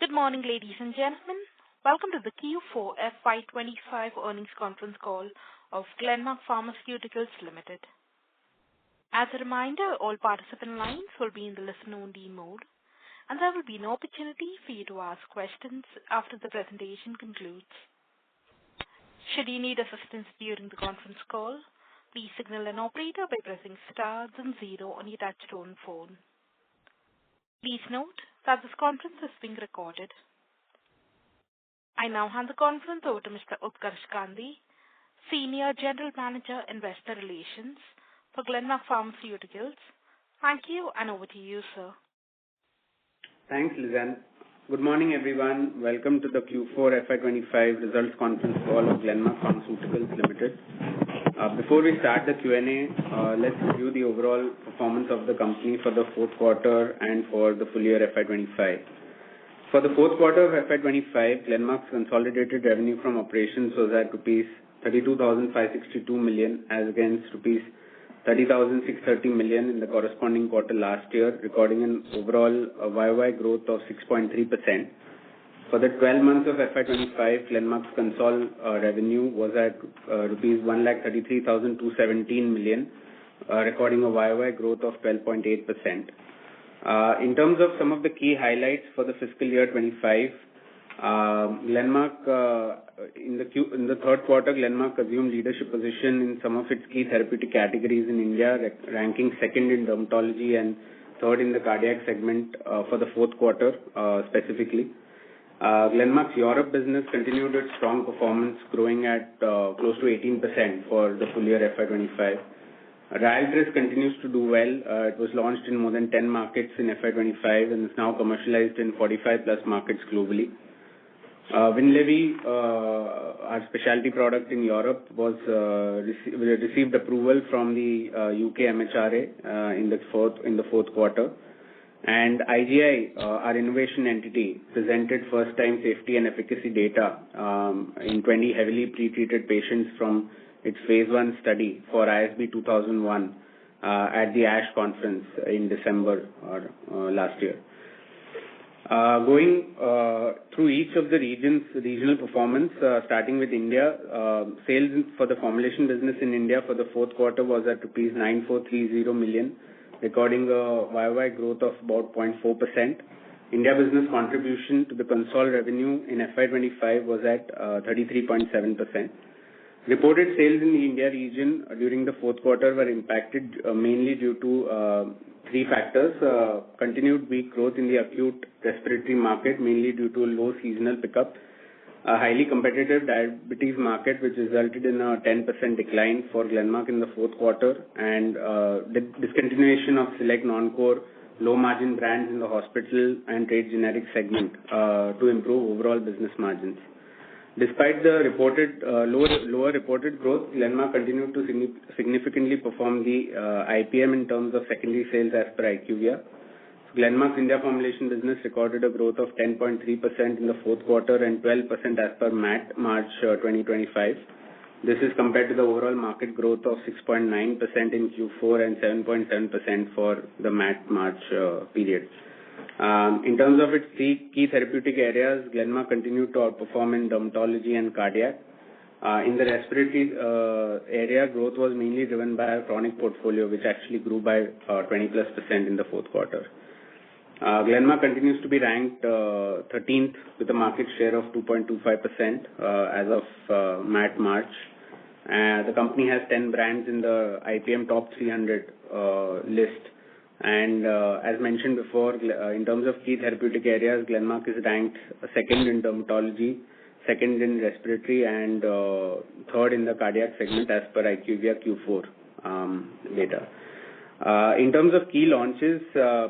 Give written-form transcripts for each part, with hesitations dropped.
Good morning, ladies and gentlemen. Welcome to the Q4 FY’25 earnings conference call of Glenmark Pharma Ltd. As a reminder, all participant lines will be in the listen-only mode, and there will be an opportunity for you to ask questions after the presentation concludes. Should you need assistance during the conference call, please signal an operator by pressing star then 0 on your touch-tone phone. Please note that this conference is being recorded. I now hand the conference over to Mr. Utkarsh Gandhi, Senior General Manager, Investor Relations for Glenmark Pharmaceuticals. Thank you, and over to you, sir. Thanks, Lizanne. Good morning, everyone. Welcome to the Q4 FY’25 results conference call of Glenmark Pharmaceuticals Limited. Before we start the Q&A, let's review the overall performance of the company for the fourth quarter and for the full year FY’25. For the fourth quarter of FY’25, Glenmark's consolidated revenue from operations was at rupees 32,562 million as against rupees 30,630 million in the corresponding quarter last year, recording an overall YOY growth of 6.3%. For the 12 months of FY’25, Glenmark's revenue was at rupees 1,33,217 million, recording a YOY growth of 12.8%. In terms of some of the key highlights for the fiscal year 25, Glenmark in the third quarter, Glenmark assumed leadership position in some of its key therapeutic categories in India, ranking second in dermatology and third in the cardiac segment for the fourth quarter specifically. Glenmark's Europe business continued its strong performance, growing at close to 18% for the full year FY’25. Ryaltris continues to do well. It was launched in more than 10 markets in FY’25 and is now commercialized in 45 plus markets globally. Winlevi, our specialty product in Europe, received approval from the UK MHRA in the fourth quarter. And IGI, our innovation entity, presented first-time safety and efficacy data in 20 heavily pretreated patients from its phase 1 study for ISB 2001 at the ASH conference in December last year. Going through each of the regional performance, starting with India, sales for the formulation business in India for the fourth quarter was at rupees 9,430 million, recording a YOY growth of about 0.4%. India business contribution to the consolidated revenue in FY’25 was at 33.7%. Reported sales in the India region during the fourth quarter were impacted mainly due to three factors. Continued weak growth in the acute respiratory market, mainly due to low seasonal pickup. A highly competitive diabetes market, which resulted in a 10% decline for Glenmark in the fourth quarter, and discontinuation of select non-core low-margin brands in the hospital and trade generic segment to improve overall business margins. Despite the lower reported growth, Glenmark continued to significantly perform the IPM in terms of secondary sales as per IQVIA. Glenmark's India formulation business recorded a growth of 10.3% in the fourth quarter and 12% as per March 2025. This is compared to the overall market growth of 6.9% in Q4 and 7.7% for the March period. In terms of its key therapeutic areas, Glenmark continued to outperform in dermatology and cardiac. In the respiratory area, growth was mainly driven by our chronic portfolio, which actually grew by 20+% in the fourth quarter. Glenmark continues to be ranked 13th with a market share of 2.25% as of March. The company has 10 brands in the IPM top 300 list. And as mentioned before, in terms of key therapeutic areas, Glenmark is ranked second in dermatology, second in respiratory, and third in the cardiac segment as per IQVIA Q4 data. In terms of key launches,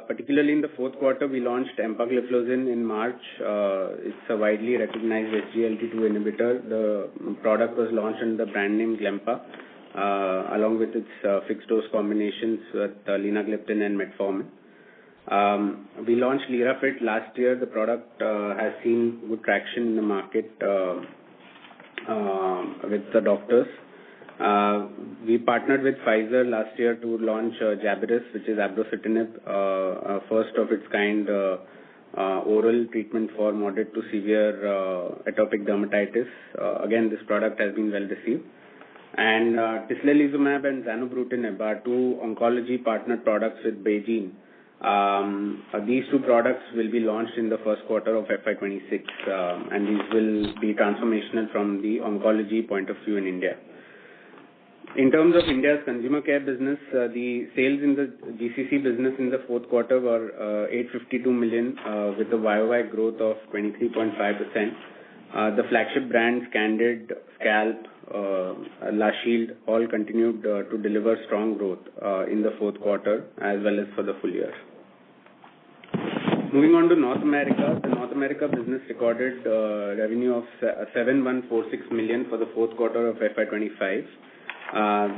particularly in the fourth quarter, we launched empagliflozin in March. It's a widely recognized SGLT2 inhibitor. The product was launched under the brand name Glempa, along with its fixed-dose combinations with linagliptin and metformin. We launched Lirafit last year. The product has seen good traction in the market with the doctors. We partnered with Pfizer last year to launch Jabryus, which is abrocitinib, first of its kind oral treatment for moderate to severe atopic dermatitis. Again, this product has been well received. And tislelizumab and zanubrutinib are two oncology partnered products with BeiGene. These two products will be launched in the first quarter of FY'26, and these will be transformational from the oncology point of view in India. In terms of India's consumer care business, the sales in the GCC business in the fourth quarter were 852 million, with a YOY growth of 23.5%. The flagship brands Candid, Scalp, La Shield all continued to deliver strong growth in the fourth quarter as well as for the full year. Moving on to North America, the North America business recorded revenue of 7,146 million for the fourth quarter of FY'25.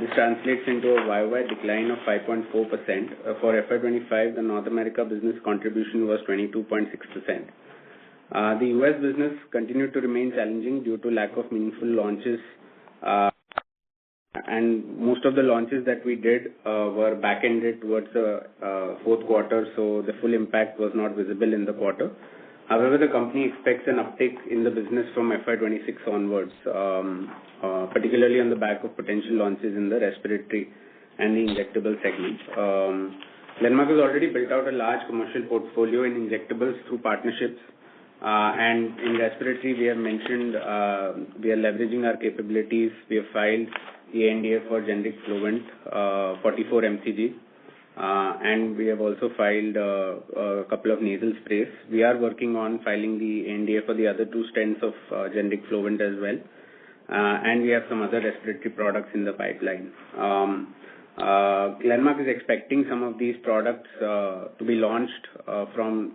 This translates into a YOY decline of 5.4%. For FY'25, the North America business contribution was 22.6%. The US business continued to remain challenging due to lack of meaningful launches, and most of the launches that we did were back-ended towards the fourth quarter, so the full impact was not visible in the quarter. However, the company expects an uptick in the business from FY'26 onwards, particularly on the back of potential launches in the respiratory and the injectable segments. Glenmark has already built out a large commercial portfolio in injectables through partnerships, and in respiratory, we have mentioned we are leveraging our capabilities. We have filed the ANDA for generic Flovent 44 mcg. And we have also filed a couple of nasal sprays. We are working on filing the ANDA for the other two strengths of generic Flovent as well. And we have some other respiratory products in the pipeline. Glenmark is expecting some of these products to be launched from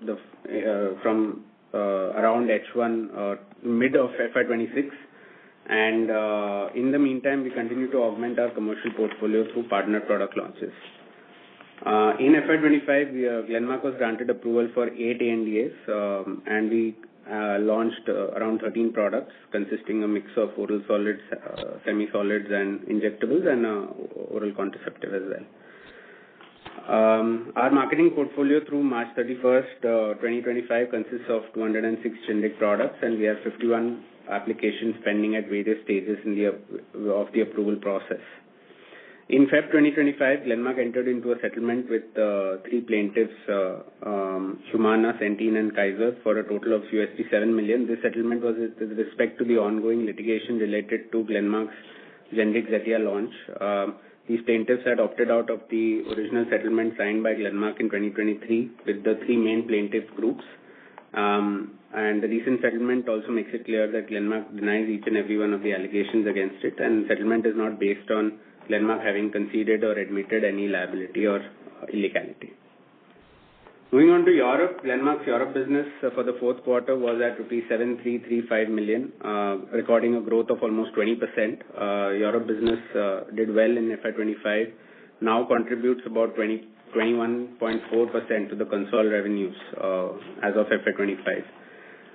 around H1 mid of FY'26. And in the meantime, we continue to augment our commercial portfolio through partner product launches. In FY'25, Glenmark was granted approval for 8 ANDAs, and we launched around 13 products consisting a mix of oral solids, semi-solids, and injectables, and oral contraceptive as well. Our marketing portfolio through March 31st, 2025 consists of 206 generic products, and we have 51 applications pending at various stages of the approval process. In Feb 2025, Glenmark entered into a settlement with 3 plaintiffs, Humana, Centene, and Kaiser, for a total of $7 million. This settlement was with respect to the ongoing litigation related to Glenmark's generic Zetia launch. These plaintiffs had opted out of the original settlement signed by Glenmark in 2023 with the 3 main plaintiff groups. And the recent settlement also makes it clear that Glenmark denies each and every one of the allegations against it, and settlement is not based on Glenmark having conceded or admitted any liability or illegality. Moving on to Europe, Glenmark's Europe business for the fourth quarter was at rupees 7,335 million, recording a growth of almost 20%. Europe business did well in FY'25, now contributes about 21.4% to the Concall revenues as of FY'25.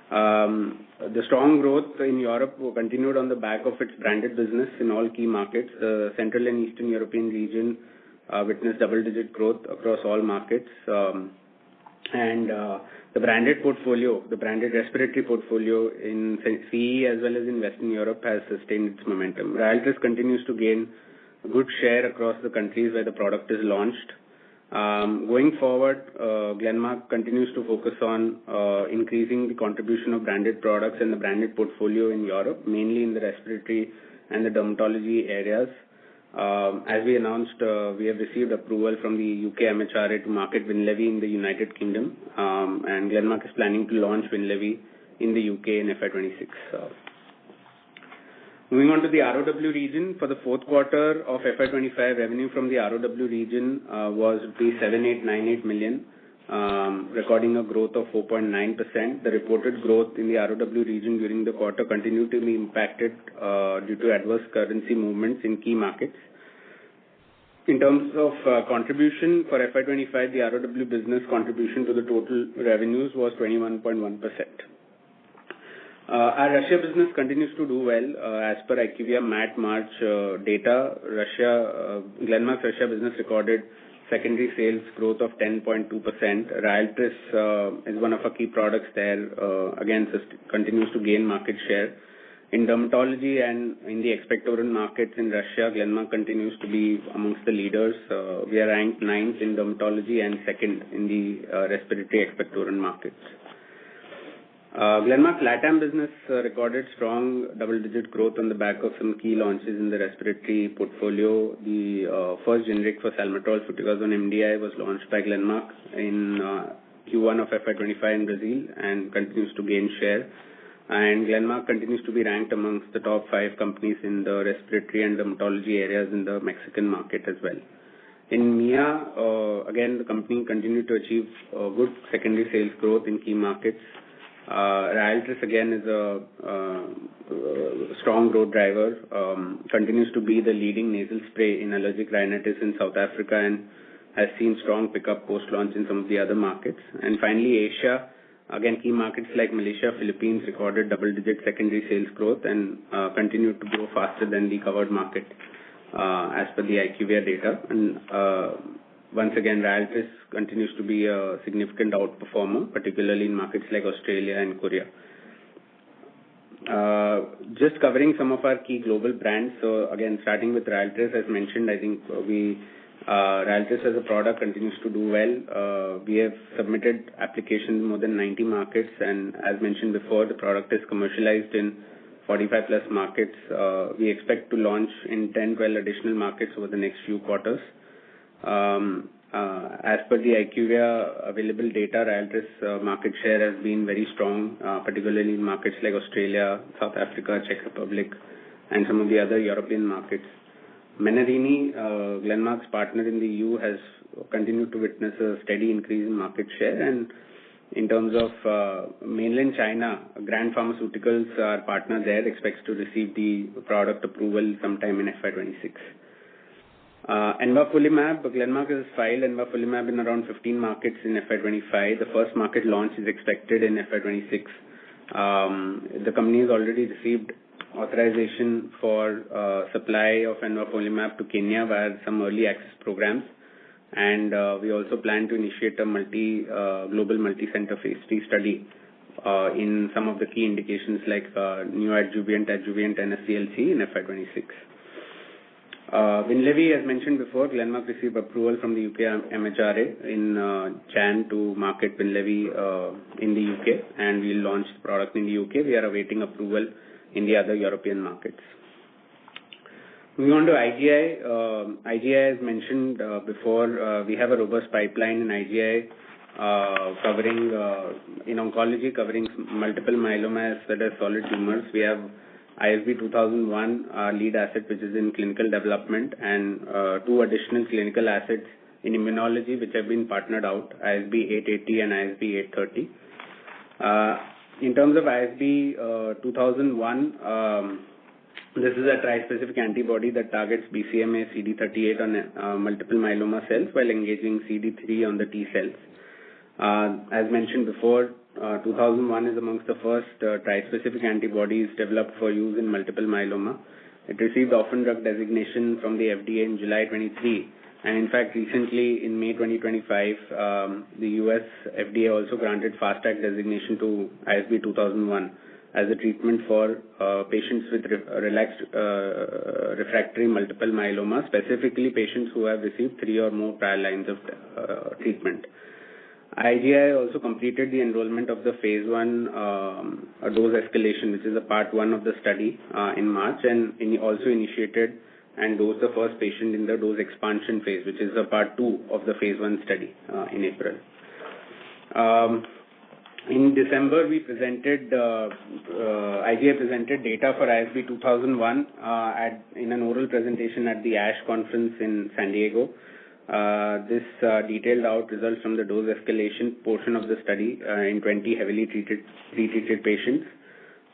The strong growth in Europe continued on the back of its branded business in all key markets. The Central and Eastern European region witnessed double-digit growth across all markets. And the branded portfolio, the branded respiratory portfolio in CE as well as in Western Europe has sustained its momentum. Ryaltris continues to gain a good share across the countries where the product is launched. Going forward, Glenmark continues to focus on increasing the contribution of branded products in the branded portfolio in Europe, mainly in the respiratory and the dermatology areas. As we announced, we have received approval from the UK MHRA to market Winlevi in the United Kingdom, and Glenmark is planning to launch Winlevi in the UK in FY'26. Moving on to the ROW region, for the fourth quarter of FY'25, revenue from the ROW region was 7,898 million, recording a growth of 4.9%. The reported growth in the ROW region during the quarter continued to be impacted due to adverse currency movements in key markets. In terms of contribution for FY'25, the ROW business contribution to the total revenues was 21.1%. Our Russia business continues to do well. As per IQVIA MAT March data, Glenmark's Russia business recorded secondary sales growth of 10.2%. Ryaltris is one of our key products there. Again, continues to gain market share. In dermatology and in the expectorant markets in Russia, Glenmark continues to be amongst the leaders. We are ranked 9th in dermatology and 2nd in the respiratory expectorant markets. Glenmark LATAM business recorded strong double-digit growth on the back of some key launches in the respiratory portfolio. The first generic for salmeterol fluticasone MDI was launched by Glenmark in Q1 of FY’25 in Brazil and continues to gain share. And Glenmark continues to be ranked amongst the top 5 companies in the respiratory and dermatology areas in the Mexican market as well. In MEA, again, the company continued to achieve good secondary sales growth in key markets. Ryaltris again is a strong growth driver, continues to be the leading nasal spray in allergic rhinitis in South Africa and has seen strong pickup post-launch in some of the other markets. And finally, Asia, again, key markets like Malaysia, Philippines recorded double-digit secondary sales growth and continued to grow faster than the covered market as per the IQVIA data. And once again, Ryaltris continues to be a significant outperformer, particularly in markets like Australia and Korea. Just covering some of our key global brands. So again, starting with Ryaltris, as mentioned, I think Ryaltris as a product continues to do well. We have submitted applications in more than 90 markets, and as mentioned before, the product is commercialized in 45 plus markets. We expect to launch in 10-12 additional markets over the next few quarters. As per the IQVIA available data, Ryaltris market share has been very strong, particularly in markets like Australia, South Africa, Czech Republic, and some of the other European markets. Menarini, Glenmark's partner in the EU, has continued to witness a steady increase in market share. And in terms of mainland China, Grand Pharmaceuticals, our partner there, expects to receive the product approval sometime in FY'26. Envafolimab, Glenmark has filed Envafolimab in around 15 markets in FY'25. The first market launch is expected in FY'26. The company has already received authorization for supply of Envafolimab to Kenya via some early access programs. And we also plan to initiate a global multi-center phase 3 study in some of the key indications like neoadjuvant, adjuvant, and NSCLC in FY'26. Winlevi, as mentioned before, Glenmark received approval from the UK MHRA in Jan to market Winlevi in the UK, and we'll launch the product in the UK. We are awaiting approval in the other European markets. Moving on to IGI. IGI, as mentioned before, we have a robust pipeline in IGI covering in oncology, covering multiple myeloma as well as solid tumors. We have ISB 2001, our lead asset, which is in clinical development, and 2 additional clinical assets in immunology, which have been partnered out, ISB 880 and ISB 830. In terms of ISB 2001, this is a trispecific antibody that targets BCMA CD38 on multiple myeloma cells while engaging CD3 on the T cells. As mentioned before, 2001 is amongst the first trispecific antibodies developed for use in multiple myeloma. It received orphan drug designation from the FDA in July 23, and in fact recently in May 2025, the US FDA also granted fast track designation to ISB 2001 as a treatment for patients with relapsed refractory multiple myeloma, specifically patients who have received 3 or more prior lines of treatment. IGI also completed the enrollment of the phase 1 dose escalation, which is a part 1 of the study in March, and also initiated and dosed the first patient in the dose expansion phase, which is a part 2 of the phase 1 study in April. In December, we presented IGI presented data for ISB 2001 in an oral presentation at the ASH conference in San Diego. This detailed out results from the dose escalation portion of the study in 20 heavily treated patients.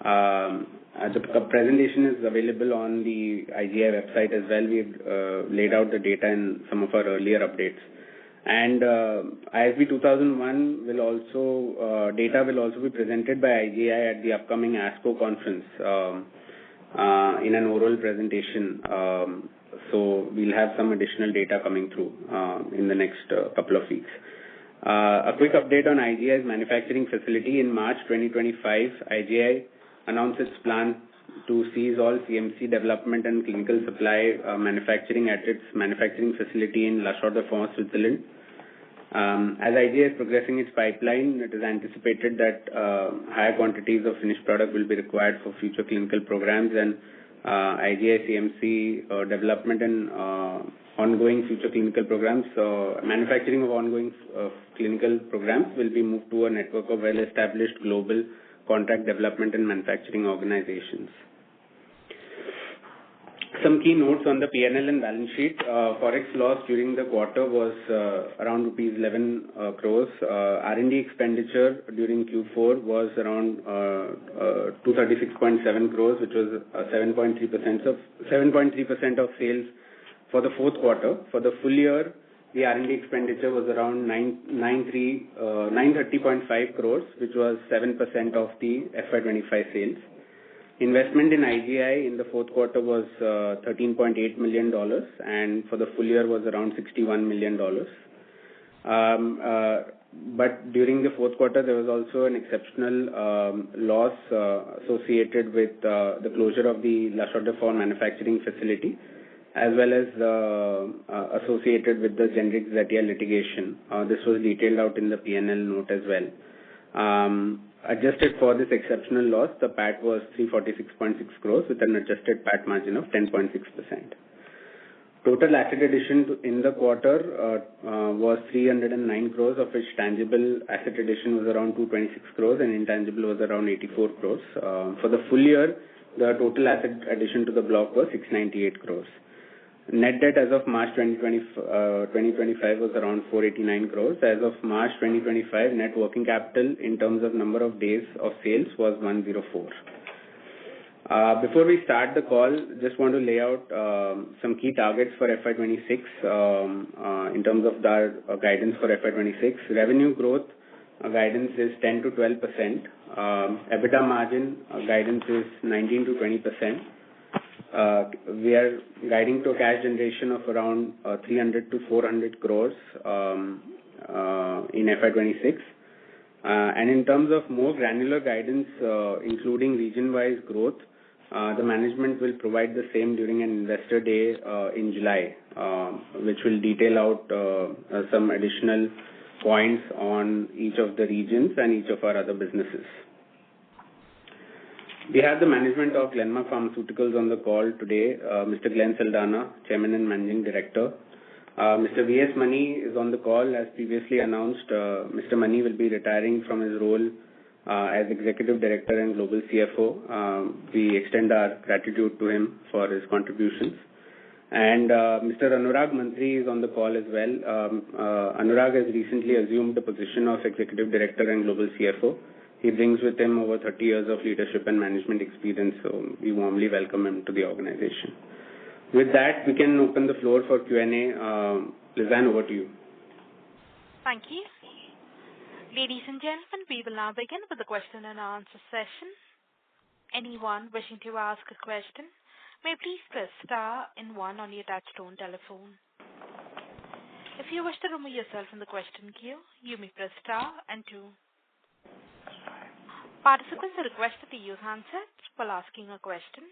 The presentation is available on the IGI website as well. We've laid out the data in some of our earlier updates. And ISB 2001 data will also be presented by IGI at the upcoming ASCO conference in an oral presentation So we'll have some additional data coming through in the next couple of weeks. A quick update on IGI's manufacturing facility. In March 2025, IGI announced its plan to cease all CMC development and clinical supply manufacturing at its manufacturing facility in La Chaux-de-Fonds, Switzerland. As IGI is progressing its pipeline, it is anticipated that higher quantities of finished product will be required for future clinical programs, and IGI CMC development and ongoing future clinical programs, manufacturing of ongoing clinical programs will be moved to a network of well-established global contract development and manufacturing organizations. Some key notes on the P&L and balance sheet. Forex loss during the quarter was around rupees 11 crores. R&D expenditure during Q4 was around 236.7 crores, which was 7.3% of sales for the fourth quarter. For the full year, the R&D expenditure was around 930.5 crores, which was 7% of the FY'25 sales. Investment in IGI in the fourth quarter was $13.8 million, and for the full year was around $61 million. But during the fourth quarter, there was also an exceptional loss associated with the closure of the La Chaux-de-Fonds manufacturing facility, as well as associated with the generic Zetia litigation. This was detailed out in the P&L note as well. Adjusted for this exceptional loss, the PAT was 346.6 crores with an adjusted PAT margin of 10.6%. Total asset addition in the quarter was 309 crores, of which tangible asset addition was around 226 crores and intangible was around 84 crores. For the full year, the total asset addition to the block was 698 crores. Net debt as of March 2025 was around 489 crores. As of March 2025, net working capital in terms of number of days of sales was 104. Before we start the call, just want to lay out some key targets for FY'26 in terms of our guidance for FY'26. Revenue growth guidance is 10 to 12%. EBITDA margin guidance is 19 to 20%. We are guiding to a cash generation of around 300 to 400 crores in FY'26. And in terms of more granular guidance, including region-wise growth, the management will provide the same during an investor day in July, which will detail out some additional points on each of the regions and each of our other businesses. We have the management of Glenmark Pharmaceuticals on the call today. Mr. Glenn Saldanha, Chairman and Managing Director. Mr. V.S. Mani is on the call. As previously announced, Mr. Mani will be retiring from his role as Executive Director and Global CFO. We extend our gratitude to him for his contributions. And Mr. Anurag Mantri is on the call as well. Anurag has recently assumed the position of Executive Director and Global CFO. He brings with him over 30 years of leadership and management experience, so we warmly welcome him to the organization. With that, we can open the floor for Q&A. Lizanne, over to you. Thank you. Ladies and gentlemen, we will now begin with the question and answer session. Anyone wishing to ask a question may please press star and 1 on your touchtone telephone. If you wish to remove yourself from the question queue, you may press star and 2. Participants are requested to use handsets while asking a question.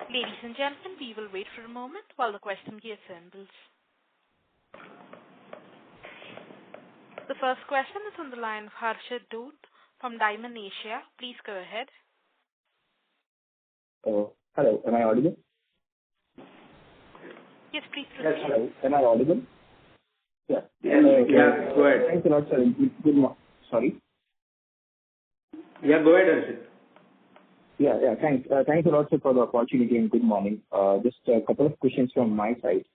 Ladies and gentlemen, we will wait for a moment while the question queue assembles. The first question is on the line of Harshit Dhoot from Diamond Asia. Please go ahead. Hello, am I audible? Yes, please proceed. Yes, hello. Am I audible? Yeah. Yeah, go ahead. Thanks a lot, sir. Good morning. Sorry? Yeah, go ahead, Harshit. Yeah. Thanks a lot, sir, for the opportunity and good morning. Just a couple of questions from my side.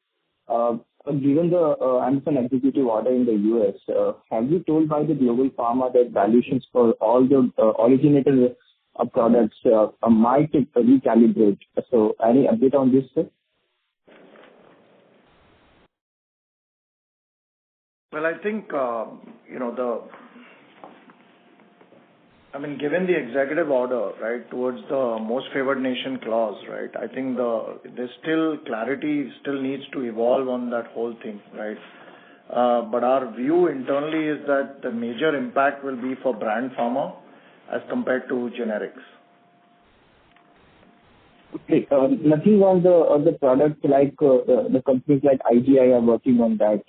Given the Anderson executive order in the US, have you told by the global pharma that valuations for all the originator products might recalibrate? So, any update on this, sir? Well, I think, I mean, given the executive order, right, towards the most favored nation clause, right, I think there's still clarity still needs to evolve on that whole thing, right? But our view internally is that the major impact will be for brand pharma as compared to generics. Okay. Nothing on the products like the companies like IGI are working on that,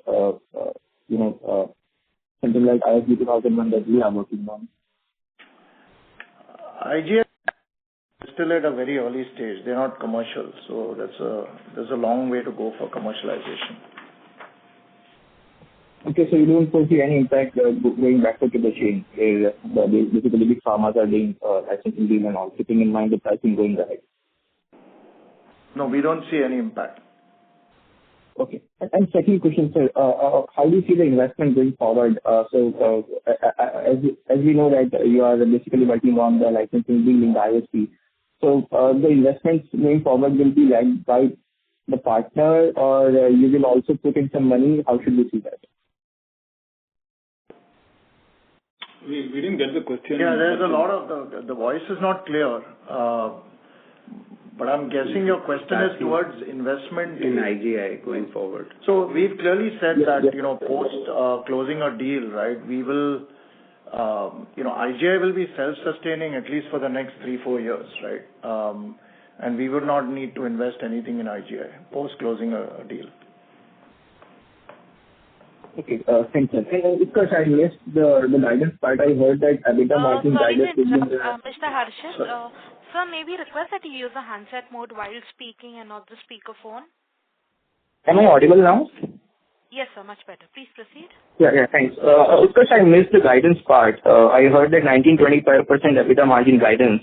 something like ISB 2001 that we are working on. IGI is still at a very early stage. They're not commercial, so there's a long way to go for commercialization. Okay, so you don't foresee any impact going backward to the chain, where basically big pharmas are doing licensing deal and all, keeping in mind the pricing going ahead. No, we don't see any impact. Okay. And second question, sir, how do you see the investment going forward? As we know that you are basically working on the licensing deal in the ISP. So the investments going forward will be led by the partner, or you will also put in some money? How should we see that? We didn't get the question. Yeah, there's a lot of the voice is not clear. But I'm guessing your question is towards investment in IGI going forward. So we've clearly said that, post closing a deal, right, we will, IGI will be self-sustaining at least for the next 3-4 years, right? And we would not need to invest anything in IGI post closing a deal. Okay, thanks, sir. Because I missed the guidance part, I heard that EBITDA margin guidance is Mr. Harshit, sir, may we request that you use the handset mode while speaking and not the speakerphone? Am I audible now? Yes, sir, much better. Please proceed. Yeah, thanks. Because I missed the guidance part. I heard that 19-25% EBITDA margin guidance.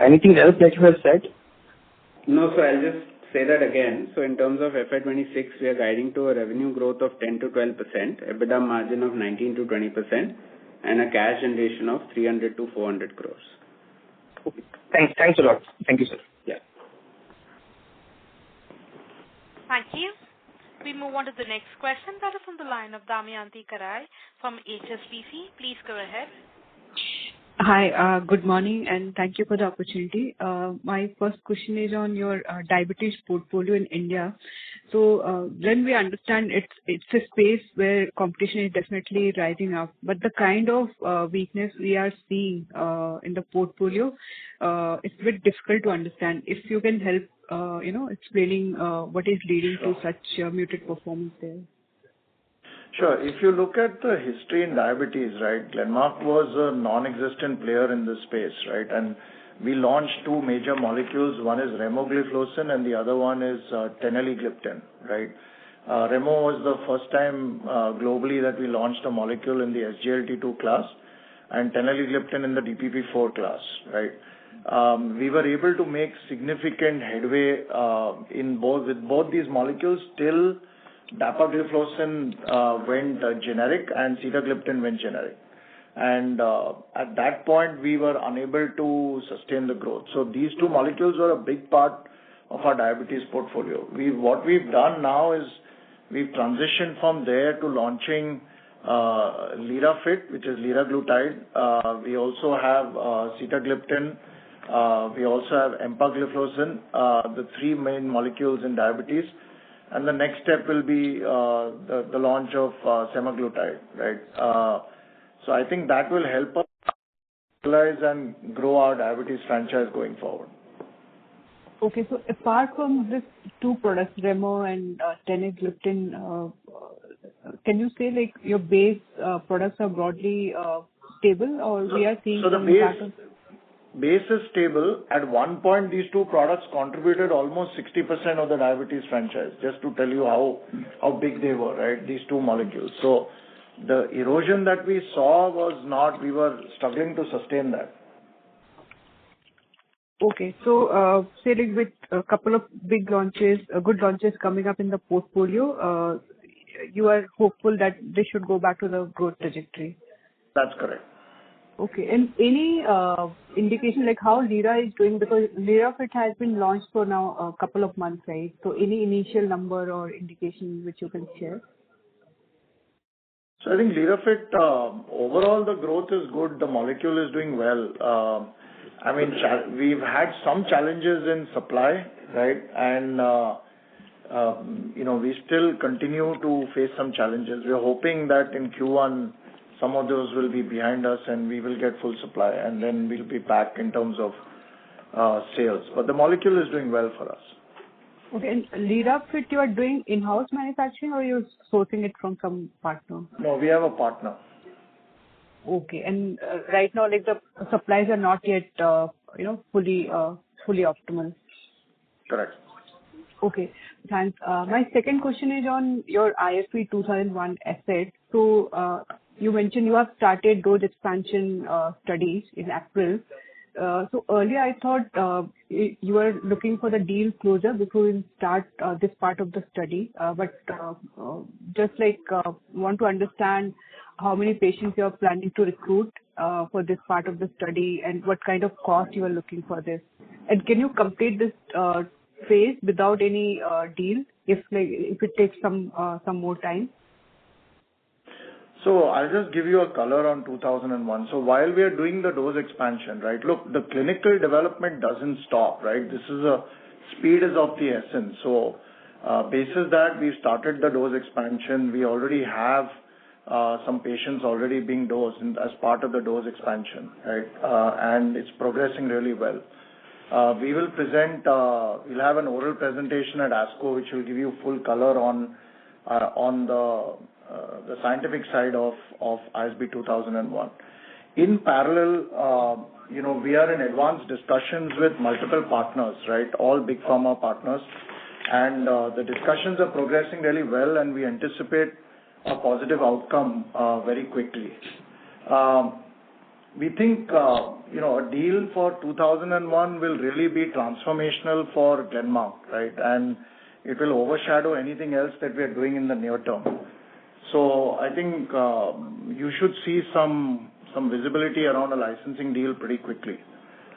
Anything else that you have said? No, so I'll just say that again. So in terms of FY'26, we are guiding to a revenue growth of 10 to 12%, EBITDA margin of 19 to 20%, and a cash generation of 300 to 400 crores. Okay. Thanks a lot. Thank you, sir. Yeah. Thank you. We move on to the next question. That is on the line of Damayanti Kerai from HSBC. Please go ahead. Hi, good morning, and thank you for the opportunity. My first question is on your diabetes portfolio in India. So, when we understand it's a space where competition is definitely rising up, but the kind of weakness we are seeing in the portfolio, it's a bit difficult to understand. If you can help, explaining what is leading to such muted performance there. Sure. If you look at the history in diabetes, right, Glenmark was a non-existent player in this space, right? And we launched two major molecules. One is remogliflozin and the other one is teneligliptin, right? Remo was the first time globally that we launched a molecule in the SGLT2 class and teneligliptin in the DPP4 class, right? We were able to make significant headway with both these molecules till dapagliflozin went generic and sitagliptin went generic. And at that point, we were unable to sustain the growth. So these two molecules were a big part of our diabetes portfolio. What we've done now is we've transitioned from there to launching Lirafit, which is liraglutide. We also have sitagliptin. We also have empagliflozin, the three main molecules in diabetes. And the next step will be the launch of semaglutide, right? So I think that will help us utilize and grow our diabetes franchise going forward. Okay, so apart from these two products, Remo and teneligliptin, can you say like your base products are broadly stable, or we are seeing some impact of... Base is stable. At one point, these two products contributed almost 60% of the diabetes franchise, just to tell you how big they were, right? These two molecules. So the erosion that we saw was not, we were struggling to sustain that. Okay, so say like with a couple of big launches, good launches coming up in the portfolio, you are hopeful that they should go back to the growth trajectory. That's correct. Okay, and any indication like how Lira is doing, because Lirafit has been launched for now a couple of months, right? So any initial number or indication which you can share? So I think Lirafit, overall the growth is good. The molecule is doing well. I mean, we've had some challenges in supply, right? And, we still continue to face some challenges. We're hoping that in Q1, some of those will be behind us and we will get full supply, and then we'll be back in terms of sales. But the molecule is doing well for us. Okay. And Lirafit, you are doing in-house manufacturing or you're sourcing it from some partner? No, we have a partner. Okay. And right now, like the supplies are not yet, fully optimal. Correct. Okay. Thanks. My second question is on your ISB 2001 asset. So you mentioned you have started dose expansion studies in April. So earlier I thought you were looking for the deal closure before you start this part of the study. But just want to understand how many patients you are planning to recruit for this part of the study and what kind of cost you are looking for this. And can you complete this phase without any deal if it takes some more time? So I'll just give you a color on 2001. So while we are doing the dose expansion, right, look, the clinical development doesn't stop, right? Speed is of the essence. So basis that we've started the dose expansion, we already have some patients already being dosed as part of the dose expansion, right? And it's progressing really well. We will we'll have an oral presentation at ASCO, which will give you full color on the scientific side of ISB 2001. In parallel, we are in advanced discussions with multiple partners, right? All big pharma partners. And the discussions are progressing really well, and we anticipate a positive outcome very quickly. We think, a deal for 2001 will really be transformational for Glenmark, right? And it will overshadow anything else that we are doing in the near term. So I think you should see some visibility around a licensing deal pretty quickly.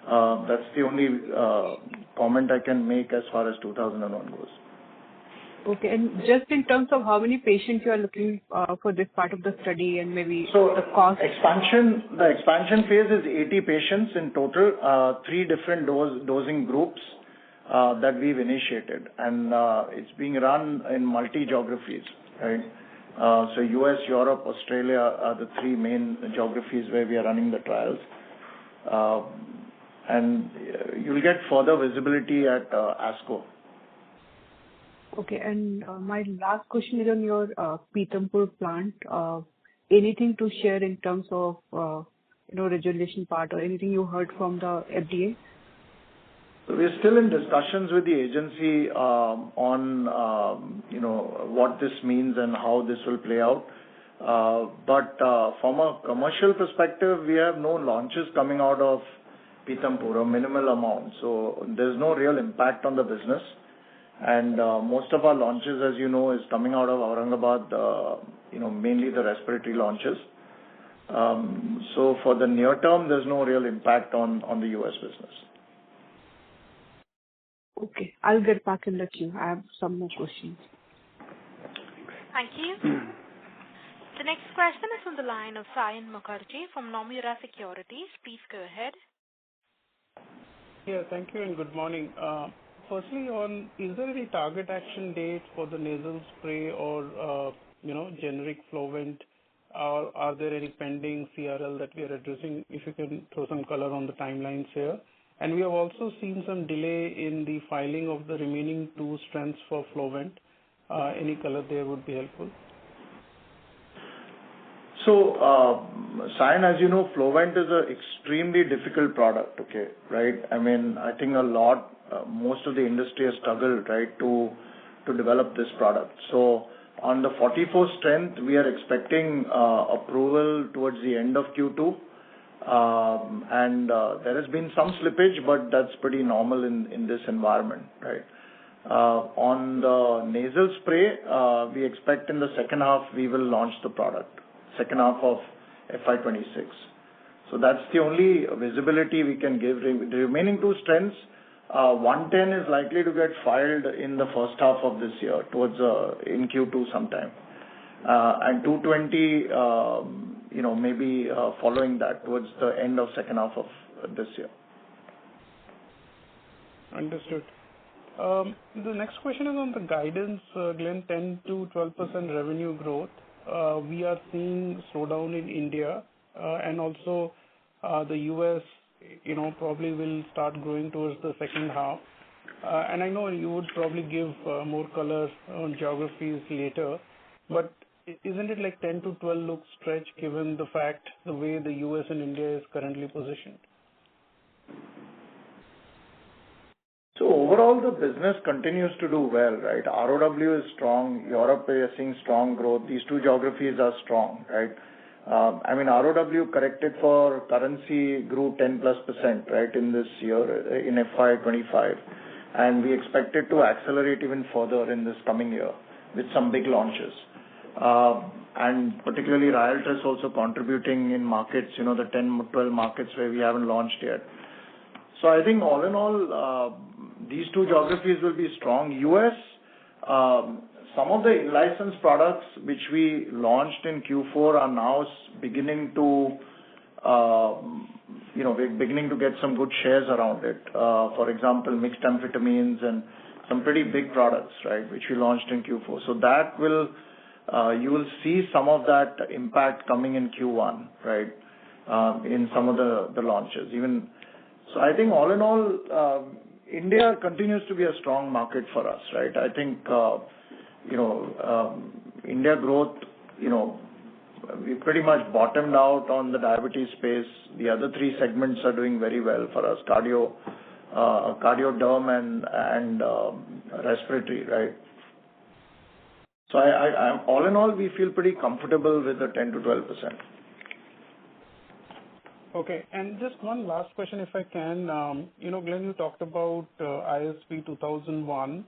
That's the only comment I can make as far as 2001 goes. Okay. And just in terms of how many patients you are looking for this part of the study and maybe the cost? The expansion phase is 80 patients in total, 3 different dosing groups that we've initiated. And it's being run in multi-geographies, right? So US, Europe, Australia are the 3 main geographies where we are running the trials. And you'll get further visibility at ASCO. Okay. And my last question is on your Pithampur plant. Anything to share in terms of, regulation part or anything you heard from the FDA? So we're still in discussions with the agency on, what this means and how this will play out. But from a commercial perspective, we have no launches coming out of Pithampur, a minimal amount. So there's no real impact on the business. And most of our launches, as you know, is coming out of Aurangabad, mainly the respiratory launches. So for the near term, there's no real impact on the US business. Okay. I'll get back in the queue. I have some more questions. Thank you. The next question is on the line of Sayan Mukherjee from Nomura Securities. Please go ahead. Yeah, thank you and good morning. Firstly, is there any target action date for the nasal spray or, generic Flovent? Or are there any pending CRL that we are addressing? If you can throw some color on the timelines here. And we have also seen some delay in the filing of the remaining 2 strengths for Flovent. Any color there would be helpful. So, Sayan, as you know, Flovent is an extremely difficult product, okay, right? I mean, I think most of the industry has struggled, right, to develop this product. So, on the 44 strength, we are expecting approval towards the end of Q2. And there has been some slippage, but that's pretty normal in this environment, right? On the nasal spray, we expect in the second half we will launch the product, second half of FY'26. So that's the only visibility we can give. The remaining 2 strengths, 110 is likely to get filed in the first half of this year, towards in Q2 sometime. and 220, maybe following that towards the end of second half of this year. Understood. The next question is on the guidance, Glenn, 10 to 12% revenue growth. We are seeing slowdown in India, and also the US, probably will start growing towards the second half. And I know you would probably give more color on geographies later, but isn't it like 10 to 12 looks stretched given the way the US and India is currently positioned? So overall, the business continues to do well, right? ROW is strong. Europe is seeing strong growth. These two geographies are strong, right? ROW corrected for currency grew 10+%, right, in this year, in FY'25. And we expect it to accelerate even further in this coming year with some big launches. And particularly Ryaltris also contributing in markets, the 10, 12 markets where we haven't launched yet. So I think all in all, these two geographies will be strong. US, some of the licensed products which we launched in Q4 are now beginning to, we're beginning to get some good shares around it. For example, mixed amphetamines and some pretty big products, right, which we launched in Q4. So that will, you will see some of that impact coming in Q1, right, in some of the launches. So I think all in all, India continues to be a strong market for us, right? I think, India growth, we pretty much bottomed out on the diabetes space. The other three segments are doing very well for us, cardio, derm and respiratory, right? So all in all, we feel pretty comfortable with the 10 to 12%. Okay. And just one last question, if I can. Glenn, you talked about ISB 2001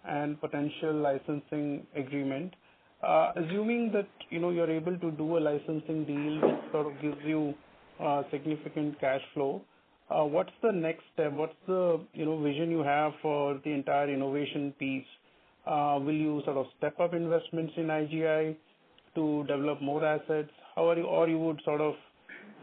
and potential licensing agreement. Assuming that, you're able to do a licensing deal which sort of gives you significant cash flow, what's the next step? What's the, vision you have for the entire innovation piece? Will you sort of step up investments in IGI to develop more assets? Or you would sort of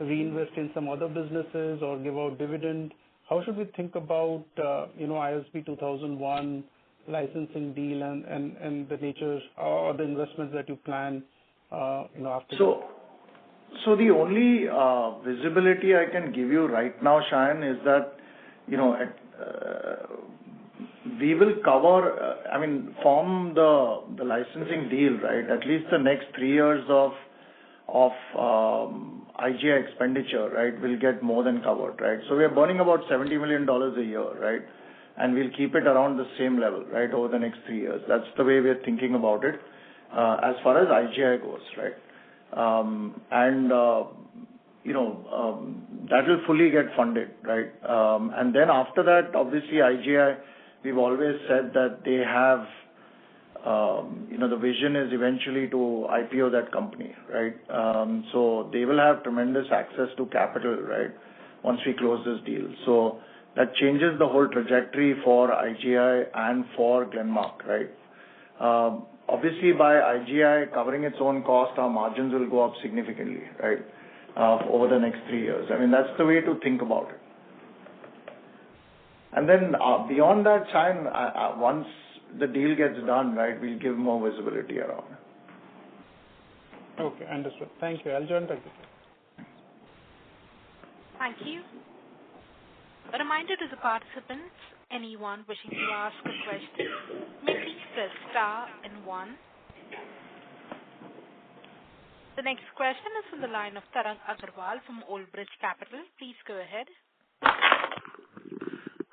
reinvest in some other businesses or give out dividend? How should we think about, ISB 2001 licensing deal and the nature or the investments that you plan, after that? So the only visibility I can give you right now, Shayan, is that, we will cover, from the licensing deal, right, at least the next 3 years of IGI expenditure, right, will get more than covered, right? So we are burning about $70 million a year, right? And we'll keep it around the same level, right, over the next 3 years. That's the way we're thinking about it, as far as IGI goes, right? That will fully get funded, right? And then after that, obviously IGI, we've always said that they have, the vision is eventually to IPO that company, right? So they will have tremendous access to capital, right, once we close this deal. So that changes the whole trajectory for IGI and for Glenmark, right? Obviously, by IGI covering its own cost, our margins will go up significantly, right, over the next 3 years. That's the way to think about it. And then beyond that, Shayan, once the deal gets done, right, we'll give more visibility around it. Okay, understood. Thank you. I'll join back with you. Thank you. A reminder to the participants, anyone wishing to ask a question, may please press star and 1. The next question is from the line of Tarang Agarwal from Old Bridge Capital. Please go ahead.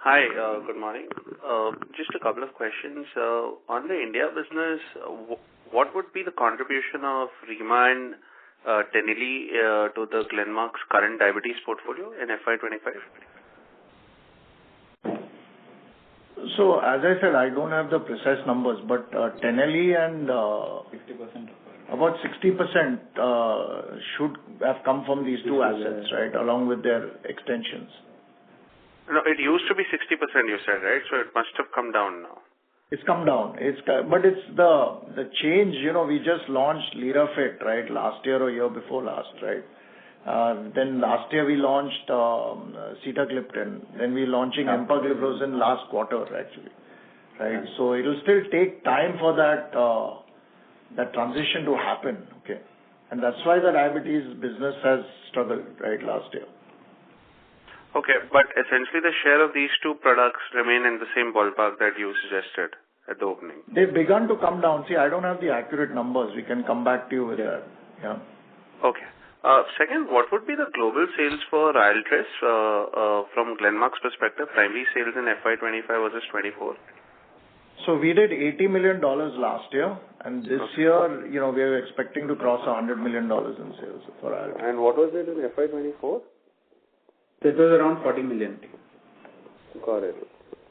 Hi, good morning. Just a couple of questions. On the India business, what would be the contribution of Rema and Tenali to the Glenmark's current diabetes portfolio in FY'25? So, as I said, I don't have the precise numbers, but Tenali and 60%. About 60% should have come from these two assets, right, along with their extensions. No, it used to be 60%, you said, right? So it must have come down now. It's come down. But it's the change, we just launched Lirafit, right? Last year or year before last, right? Then last year we launched Sitagliptin. Then we're launching Empagliflozin last quarter, actually. Right? So it will still take time for that transition to happen, okay? And that's why the diabetes business has struggled, right, last year. Okay, but essentially the share of these two products remain in the same ballpark that you suggested at the opening. They've begun to come down. See, I don't have the accurate numbers. We can come back to you with that. Yeah. Okay. Second, what would be the global sales for Ryaltris from Glenmark's perspective, primary sales in FY'25 versus 24? So we did $80 million last year, and this year, we are expecting to cross $100 million in sales for Ryaltris. And what was it in FY'24? It was around 40 million. Got it.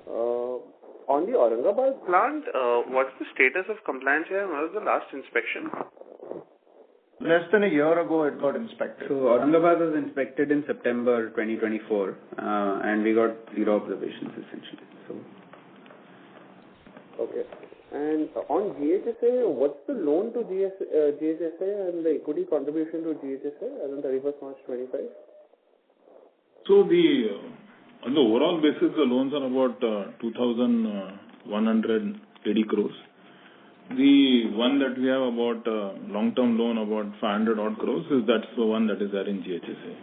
On the Aurangabad plant, what's the status of compliance here? When was the last inspection? Less than a year ago, it got inspected. So Aurangabad was inspected in September 2024, and we got 0 observations essentially. So. Okay. And on GHSA, what's the loan to GHSA and the equity contribution to GHSA as on 31st March 25? So on the overall basis, the loans are about 2,180 crores. The one that we have about long-term loan about 500 odd crores that's the one that is there in GHSA.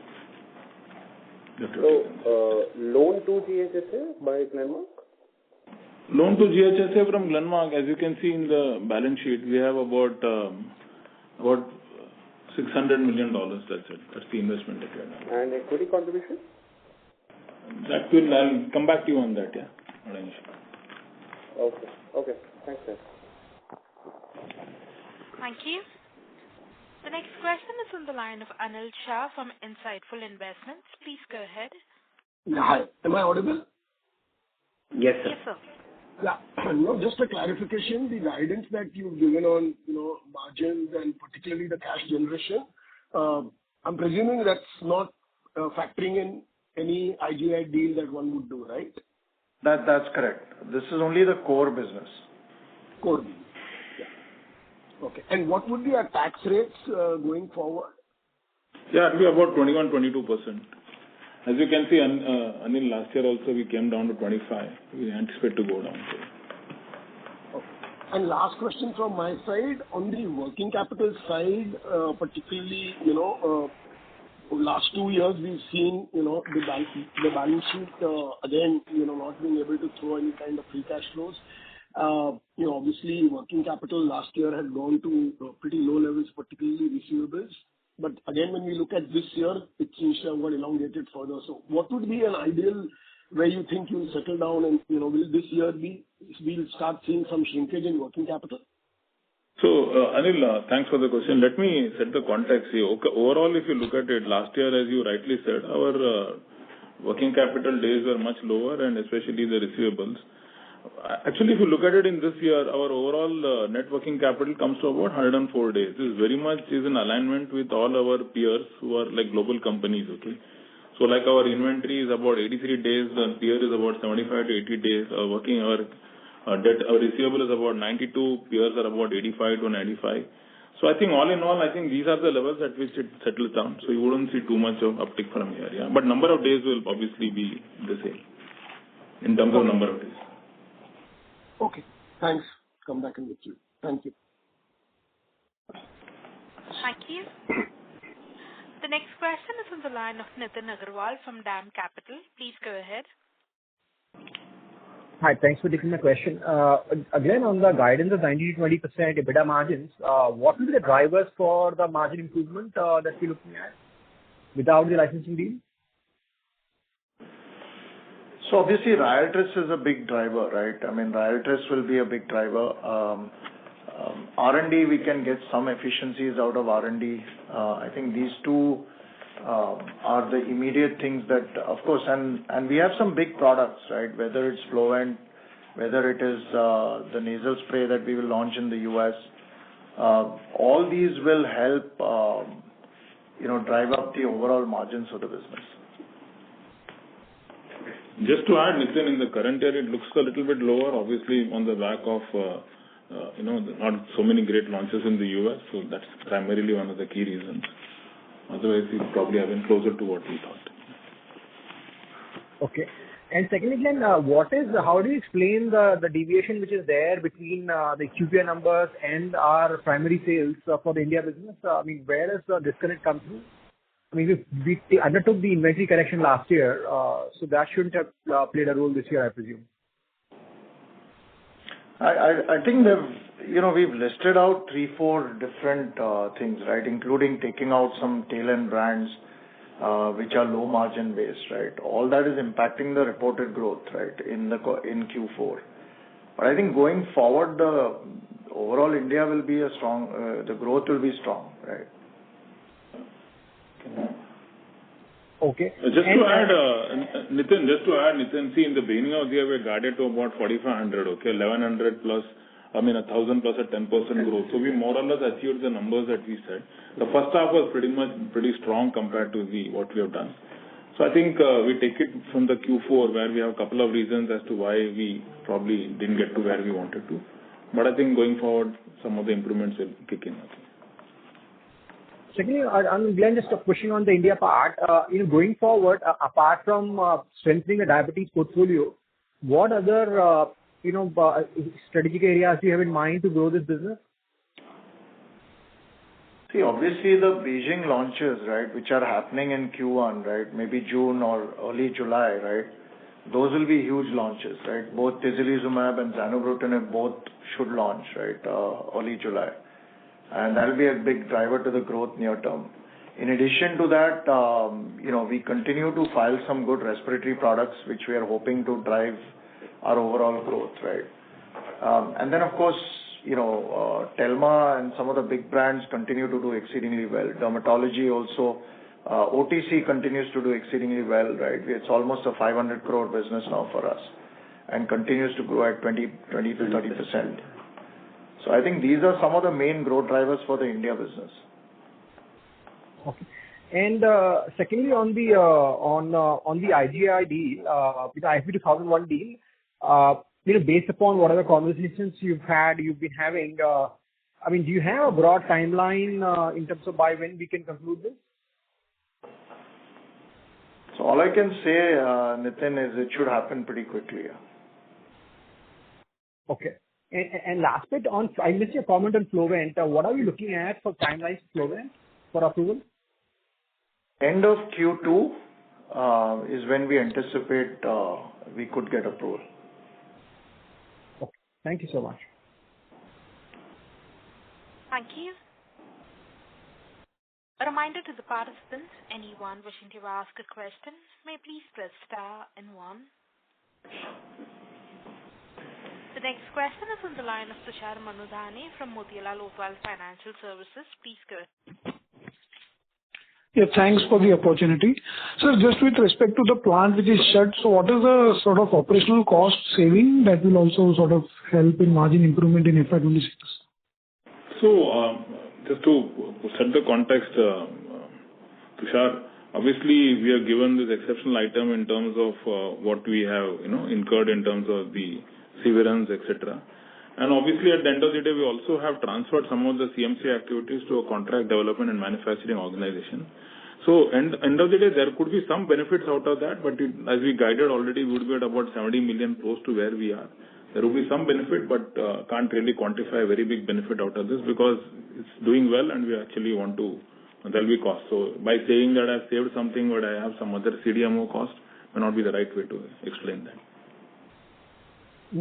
So loan to GHSA by Glenmark? Loan to GHSA from Glenmark, as you can see in the balance sheet, we have about $600 million. That's it. That's the investment that we have done. And equity contribution? I'll come back to you on that, yeah. Okay. Thanks, sir. Thank you. The next question is on the line of Anil Shah from Insightful Investments. Please go ahead. Yeah, hi. Am I audible? Yes, sir. Yes, sir. Yeah. No, just a clarification. The guidance that you've given on, margins and particularly the cash generation, I'm presuming that's not factoring in any IGI deal that one would do, right? That's correct. This is only the core business. Core business. Yeah. Okay. And what would be our tax rates going forward? Yeah, it will be about 21-22%. As you can see, Anil, last year also we came down to 25. We anticipate to go down. Okay. And last question from my side, on the working capital side, particularly, last 2 years we've seen, the balance sheet, again, not being able to throw any kind of free cash flows. Obviously working capital last year had gone to pretty low levels, particularly receivables. But again, when we look at this year, it seems to have got elongated further. So what would be an ideal where you think you'll settle down and, will this year we'll start seeing some shrinkage in working capital? So, Anil, thanks for the question. Let me set the context here. Okay, overall, if you look at it, last year, as you rightly said, our working capital days were much lower and especially the receivables. Actually, if you look at it in this year, our overall net working capital comes to about 104 days. This very much is in alignment with all our peers who are like global companies, okay? So like our inventory is about 83 days, the peer is about 75 to 80 days. Our debt, our receivable is about 92, peers are about 85 to 95. So I think all in all, I think these are the levels at which it settles down. So you wouldn't see too much of uptick from here, yeah. But number of days will obviously be the same in terms of number of days. Okay. Thanks. Come back in with you. Thank you. Thank you. The next question is on the line of Nitin Agarwal from DAM Capital. Please go ahead. Hi, thanks for taking my question. Again, on the guidance of 19-20% EBITDA margins, what will be the drivers for the margin improvement that we're looking at without the licensing deal? So obviously, Ryaltris is a big driver, right? I mean, Ryaltris will be a big driver. R&D, we can get some efficiencies out of R&D. I think these two are the immediate things that, of course, and we have some big products, right? Whether it's Flovent, whether it is the nasal spray that we will launch in the US. All these will help, drive up the overall margins of the business. Just to add, Nitin, in the current year, it looks a little bit lower, obviously on the back of, not so many great launches in the U.S., so that's primarily one of the key reasons. Otherwise, we probably have been closer to what we thought. Okay. And secondly, Glenn, how do you explain the deviation which is there between the QPR numbers and our primary sales for the India business? I mean, where does the disconnect come through? I mean, we undertook the inventory correction last year, so that shouldn't have played a role this year, I presume. I think we've listed out 3-4 different things, right, including taking out some tail-end brands which are low margin based, right? All that is impacting the reported growth, right, in Q4. But I think going forward, the overall India will be the growth will be strong, right? Okay. Just to add, Nitin, see, in the beginning of the year, we guided to about 4,500, okay, 1,100 plus, 1,000 plus a 10% growth. So we more or less achieved the numbers that we said. The first half was pretty strong compared to what we have done. So I think we take it from the Q4 where we have a couple of reasons as to why we probably didn't get to where we wanted to. But I think going forward, some of the improvements will kick in. Secondly, Glenn, just pushing on the India part, going forward, apart from strengthening the diabetes portfolio, what other strategic areas do you have in mind to grow this business? See, obviously the Beijing launches, right, which are happening in Q1, right, maybe June or early July, right, those will be huge launches, right? Both tislelizumab and zanubrutinib both should launch, right, early July. And that will be a big driver to the growth near term. In addition to that, we continue to file some good respiratory products, which we are hoping to drive our overall growth, right? And then, of course, Telma and some of the big brands continue to do exceedingly well. Dermatology also, OTC continues to do exceedingly well, right? It's almost a 500 crore business now for us and continues to grow at 20 to 30%. So I think these are some of the main growth drivers for the India business. Okay. And secondly, on the IGI deal, with the ISB 2001 deal, based upon whatever conversations you've been having, do you have a broad timeline in terms of by when we can conclude this? So all I can say, Nitin, is it should happen pretty quickly. Yeah. Okay. And last bit I missed your comment on Flovent. What are we looking at for timelines for Flovent for approval? End of Q2 is when we anticipate we could get approval. Okay. Thank you so much. Thank you. A reminder to the participants, anyone wishing to ask a question, may please press star and 1. The next question is on the line of Tushar Manudhane from Motilal Oswal Financial Services. Please go ahead. Yeah, thanks for the opportunity. So just with respect to the plant which is shut, so what is the sort of operational cost saving that will also sort of help in margin improvement in FY'26? So just to set the context, Tushar, obviously we have given this exceptional item in terms of what we have incurred in terms of the severance, etc. And obviously at the end of the day, we also have transferred some of the CMC activities to a contract development and manufacturing organization. So end of the day, there could be some benefits out of that, but as we guided already, we would be at about 70 million close to where we are. There will be some benefit, but can't really quantify a very big benefit out of this because it's doing well and we actually want to, there will be cost. So by saying that I've saved something but I have some other CDMO cost may not be the right way to explain that.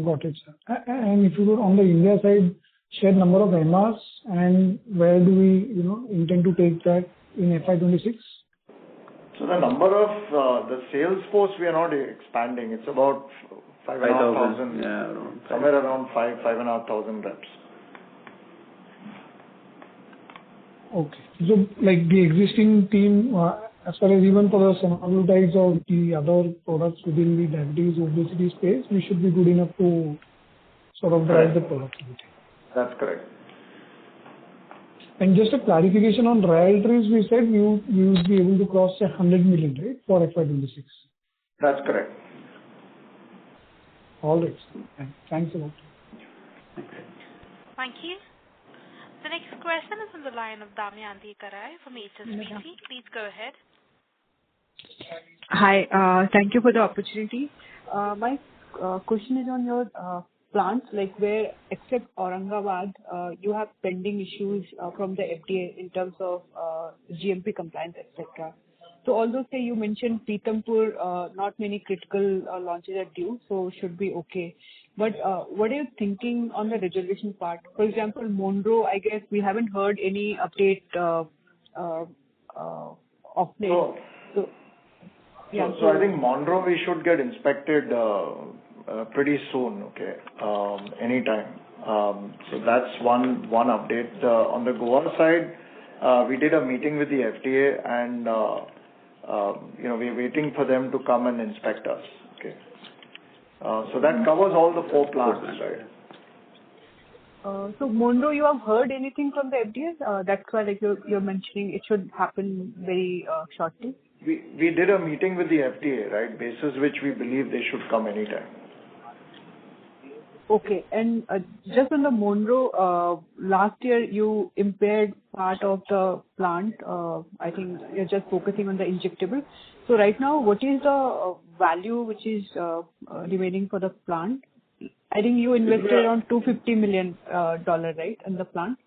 Got it, sir. And if you go on the India side, share number of MRs and where do we, intend to take that in FY'26? So the number of the sales force, we are not expanding. It's about 5,500. Yeah, around somewhere around 5,500 reps. Okay. So like the existing team, as far as even for the semaglutides or the other products within the diabetes obesity space, we should be good enough to sort of drive the productivity. That's correct. And just a clarification on royalties, we said you will be able to cross 100 million, right, for FY'26? That's correct. All right. Thanks a lot. Thank you. The next question is on the line of Damayanti Karai from HSBC. Please go ahead. Hi. Thank you for the opportunity. My question is on your plants, like where except Aurangabad, you have pending issues from the FDA in terms of GMP compliance, etc. So although say you mentioned Pithampur, not many critical launches are due, so should be okay. But what are you thinking on the reservation part? For example, Monroe, I guess we haven't heard any update of late. So I think Monroe we should get inspected pretty soon, okay, anytime. So that's one update. On the Goa side, we did a meeting with the FDA and we're waiting for them to come and inspect us, okay. So that covers all the 4 plants, right? So Monroe, you have heard anything from the FDA? That's why like you're mentioning it should happen very shortly. We did a meeting with the FDA, right, basis which we believe they should come anytime. Okay. And just on the Monroe, last year you impaired part of the plant. I think you're just focusing on the injectable. So right now, what is the value which is remaining for the plant? I think you invested around $250 million, right, in the plant?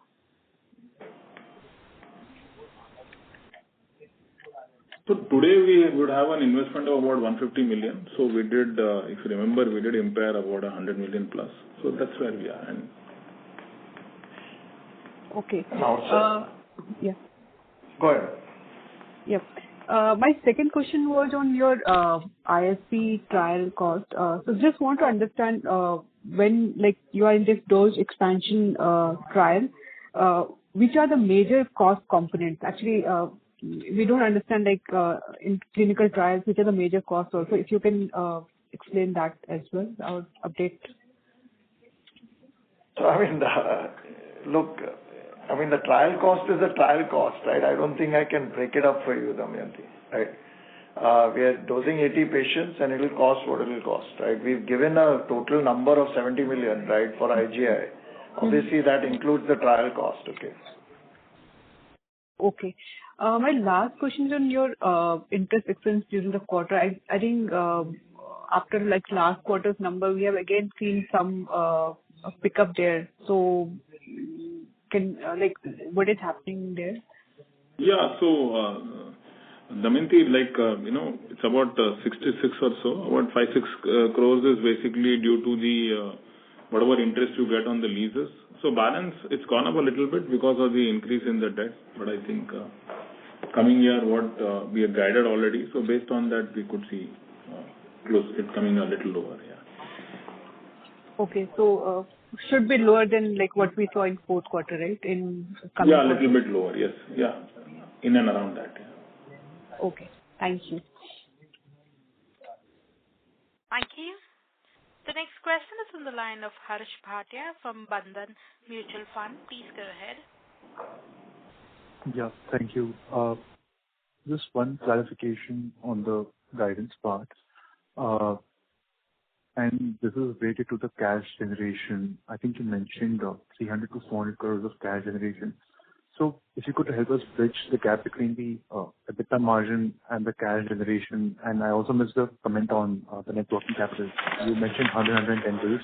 So today we would have an investment of about 150 million. So we did, if you remember, we did impair about 100 million plus. So that's where we are. And okay. Yeah. Go ahead. Yep. My second question was on your ISP trial cost. So just want to understand when like you are in this dose expansion trial, which are the major cost components? Actually, we don't understand like in clinical trials which are the major costs also. If you can explain that as well, our update. So I mean, the trial cost is a trial cost, right? I don't think I can break it up for you, Damayanti, right? We are dosing 80 patients and it will cost what it will cost, right? We've given a total number of 70 million, right, for IGI. Obviously, that includes the trial cost, okay? Okay. My last question is on your interest expense during the quarter. I think after like last quarter's number, we have again seen some pickup there. So can what is happening there? Yeah. So Damayanti, it's about 66 or so. About 5-6 crores is basically due to the whatever interest you get on the leases. So balance, it's gone up a little bit because of the increase in the debt. But I think coming year, what we have guided already. So based on that, we could see it coming a little lower. Yeah. Okay. So should be lower than like what we saw in fourth quarter, right? A little bit lower. Yes. Yeah. In and around that. Yeah. Okay. Thank you. Thank you. The next question is on the line of Harsh Bhatia from Bandhan Mutual Fund. Please go ahead. Yeah, thank you. Just one clarification on the guidance part. And this is related to the cash generation. I think you mentioned 300 to 400 crores of cash generation. So if you could help us bridge the gap between the EBITDA margin and the cash generation. And I also missed the comment on the net working capital. You mentioned 110 days.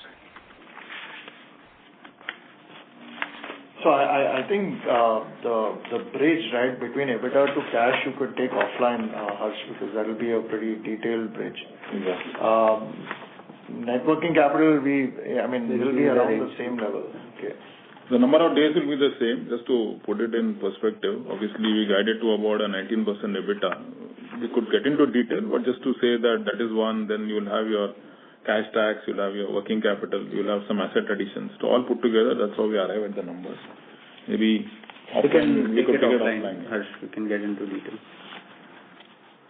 So I think the bridge, right, between EBITDA to cash you could take offline, Harsh, because that will be a pretty detailed bridge. Yeah. Net working capital, it will be around the same level. Okay. The number of days will be the same. Just to put it in perspective, obviously we guided to about a 19% EBITDA. We could get into detail, but just to say that is one, then you will have your cash tax, you'll have your working capital, you'll have some asset additions. So all put together, that's how we arrive at the numbers. Maybe we could take it offline. Harsh, we can get into detail.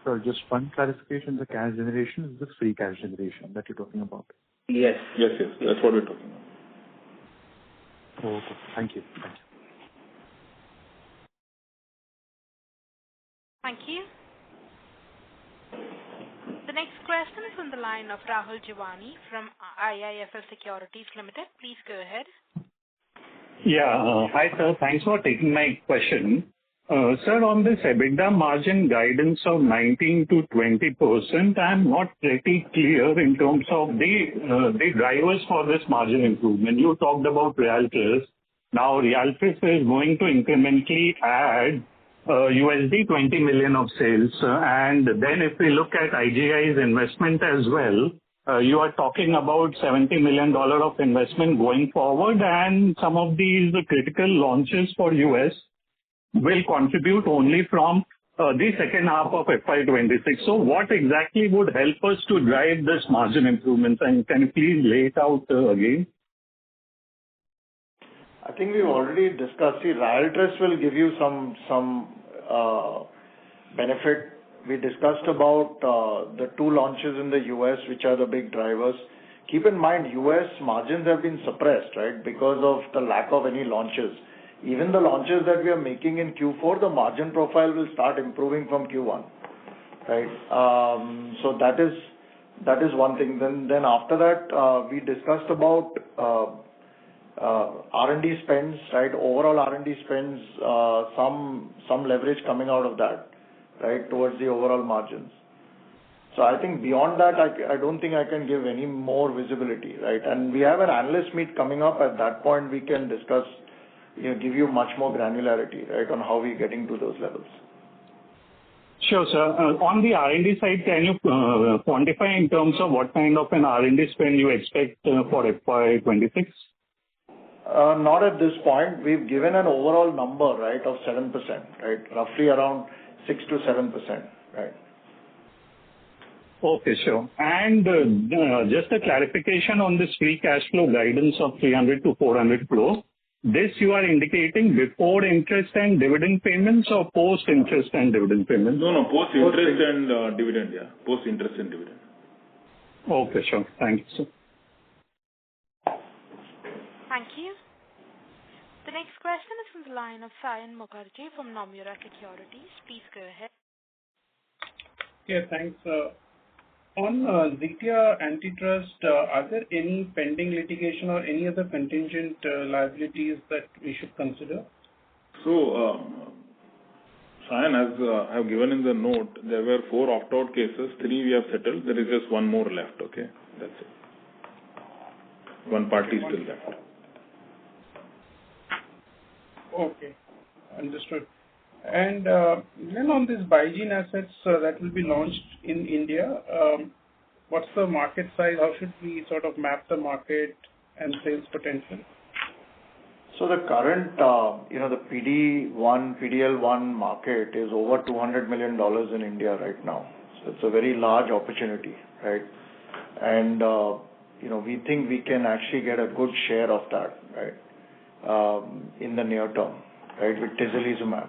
So just one clarification, the cash generation is the free cash generation that you're talking about? Yes. Yes. That's what we're talking about. Oh, okay. Thank you. Thank you. The next question is on the line of Rahul Jiwani from IIFL Securities Limited. Please go ahead. Yeah. Hi, sir. Thanks for taking my question. Sir, on this EBITDA margin guidance of 19 to 20%, I'm not pretty clear in terms of the drivers for this margin improvement. You talked about Ryaltris. Now, Ryaltris is going to incrementally add $20 million of sales. And then if we look at IGI's investment as well, you are talking about $70 million of investment going forward, and some of these critical launches for US will contribute only from the second half of FY'26. So what exactly would help us to drive this margin improvement? And can you please lay it out again? I think we've already discussed. See, Ryaltris will give you some benefit. We discussed about the two launches in the US, which are the big drivers. Keep in mind, US margins have been suppressed, right, because of the lack of any launches. Even the launches that we are making in Q4, the margin profile will start improving from Q1, right? So that is one thing. Then after that, we discussed about R&D spends, right? Overall R&D spends, some leverage coming out of that, right, towards the overall margins. So I think beyond that, I don't think I can give any more visibility, right? And we have an analyst meet coming up. At that point, we can discuss, give you much more granularity, right, on how we're getting to those levels. Sure, sir. On the R&D side, can you quantify in terms of what kind of an R&D spend you expect for FY'26? Not at this point. We've given an overall number, right, of 7%, right? Roughly around 6 to 7%, right? Okay, sure. And just a clarification on this free cash flow guidance of 300 to 400 crore. This you are indicating before interest and dividend payments or post-interest and dividend payments? No, post-interest and dividend, yeah. Post-interest and dividend. Okay, sure. Thank you, sir. Thank you. The next question is from the line of Sayan Mukherjee from Nomura Securities. Please go ahead. Yeah, thanks. On Zetia antitrust, are there any pending litigation or any other contingent liabilities that we should consider? So, Sayan, as I have given in the note, there were 4 opt-out cases, 3 we have settled. There is just 1 more left, okay? That's it. 1 party still left. Okay, understood. And then on this Biogen assets that will be launched in India, what's the market size? How should we sort of map the market and sales potential? So the current, the PDL1 market is over $200 million in India right now. So it's a very large opportunity, right? And, we think we can actually get a good share of that, right, in the near term, right, with tislelizumab.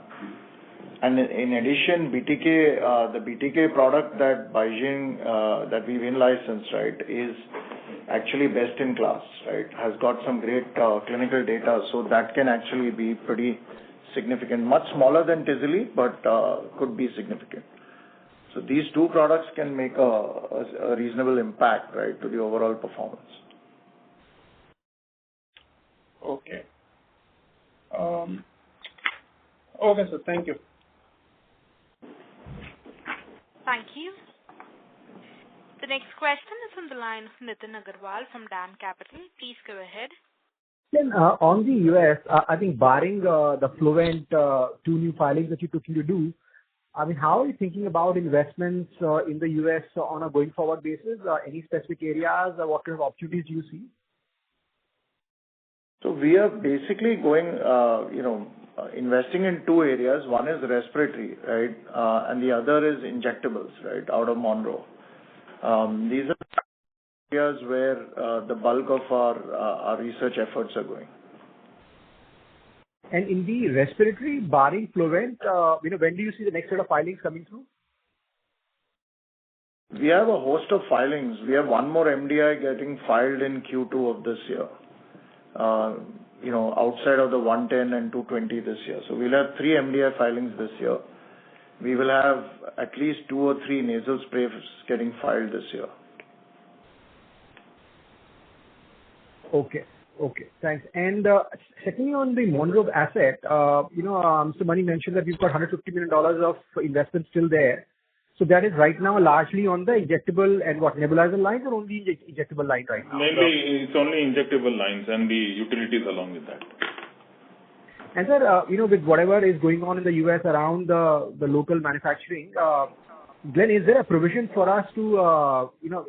And in addition, the BTK product that Biogen, that we've in-licensed, right, is actually best in class, right, has got some great clinical data. So that can actually be pretty significant, much smaller than Tisle, but could be significant. So these 2 products can make a reasonable impact, right, to the overall performance. Okay. Okay, sir. Thank you. Thank you. The next question is on the line of Nitin Agarwal from DAM Capital. Please go ahead. Then on the US, I think barring the Flovent 2 new filings that you're looking to do, I mean, how are you thinking about investments in the US on a going forward basis? Any specific areas? What kind of opportunities do you see? So we are basically going, investing in 2 areas. One is respiratory, right, and the other is injectables, right, out of Monroe. These are areas where the bulk of our research efforts are going. And in the respiratory, barring Flovent, when do you see the next set of filings coming through? We have a host of filings. We have 1 more MDI getting filed in Q2 of this year, outside of the 110 and 220 this year. So we'll have 3 MDI filings this year. we will have at least 2 or 3 nasal sprays getting filed this year. Okay. Thanks. And secondly, on the Monroe asset, Mr. Mani mentioned that we've got $150 million of investment still there. So that is right now largely on the injectable and nebulizer lines, or only injectable line right now? Mainly, it's only injectable lines and the utilities along with that. And sir, with whatever is going on in the US around the local manufacturing, Glenn, is there a provision for us to,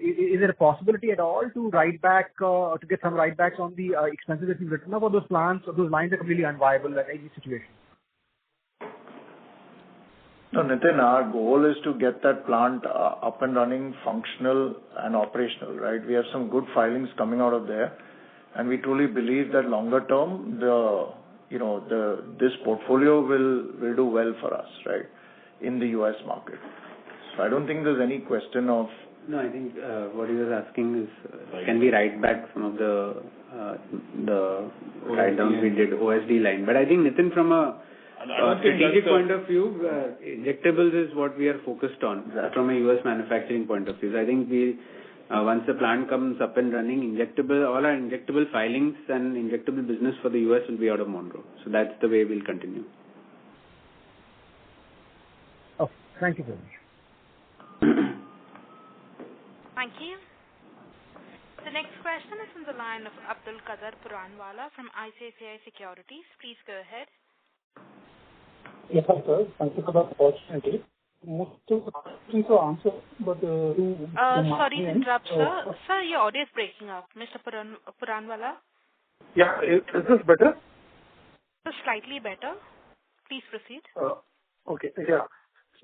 is there a possibility at all to write back, to get some write backs on the expenses that we've written up, or those plants, or those lines are completely unviable at any situation? No, Nitin, our goal is to get that plant up and running, functional and operational, right? We have some good filings coming out of there, and we truly believe that longer term, this portfolio will do well for us, right, in the US market. So I don't think there's any question of... No, I think what he was asking is, can we write back some of the write-downs we did, OSD line? But I think, Nitin, from a strategic point of view, injectables is what we are focused on from a US manufacturing point of view. So I think once the plant comes up and running, all our injectable filings and injectable business for the US will be out of Monroe. So that's the way we'll continue. Oh, thank you very much. Thank you. The next question is from the line of Abdul Qadir Puranwala from ICICI Securities. Please go ahead. Yes, sir. Thank you for the opportunity. Most of the questions are answered, but... sorry to interrupt, sir. Sir, your audio is breaking up. Mr. Puranwala? Yeah, is this better? Slightly better. Please proceed. Okay, yeah.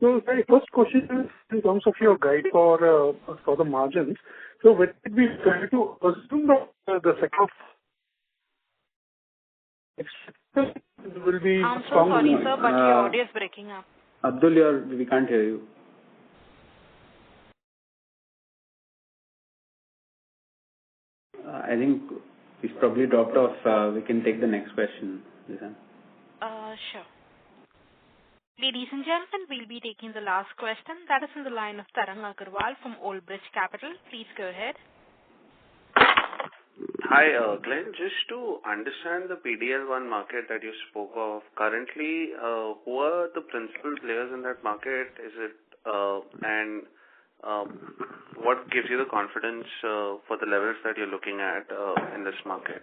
So my first question is in terms of your guide for the margins. So when did we try to assume the second will be... I'm so sorry, sir, but your audio is breaking up. Abdul, we can't hear you. I think he's probably dropped off. We can take the next question, Lisa. Sure. Ladies and gentlemen, we'll be taking the last question. That is in the line of Tarang Agarwal from Old Bridge Capital. Please go ahead. Hi, Glenn. Just to understand the PDL1 market that you spoke of, currently, who are the principal players in that market? Is it what gives you the confidence for the levels that you're looking at in this market?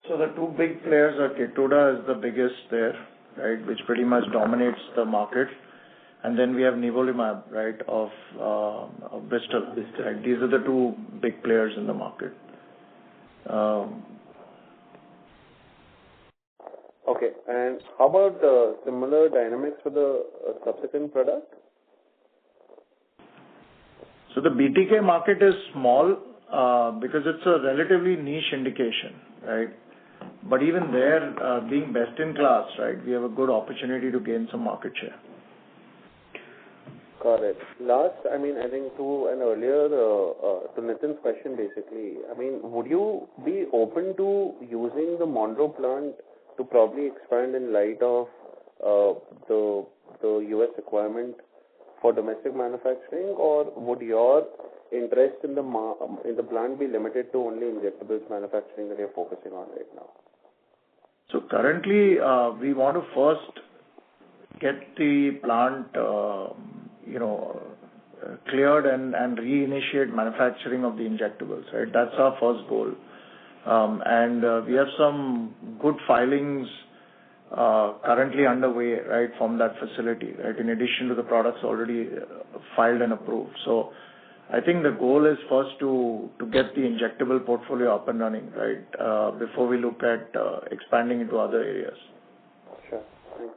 So the two big players are Ketoda is the biggest there, right, which pretty much dominates the market. And then we have Nivolumab, right, of Bristol. Right? These are the two big players in the market. Okay. And how about similar dynamics for the subsequent product? So the BTK market is small because it's a relatively niche indication, right? But even there, being best in class, right, we have a good opportunity to gain some market share. Got it. Last, I think to an earlier, to Nitin's question basically, would you be open to using the Monroe plant to probably expand in light of the US requirement for domestic manufacturing, or would your interest in the plant be limited to only injectables manufacturing that you're focusing on right now? So currently, we want to first get the plant cleared and reinitiate manufacturing of the injectables, right? That's our first goal. And we have some good filings currently underway, right, from that facility, right, in addition to the products already filed and approved. So I think the goal is first to get the injectable portfolio up and running, right, before we look at expanding into other areas. Sure. Thanks.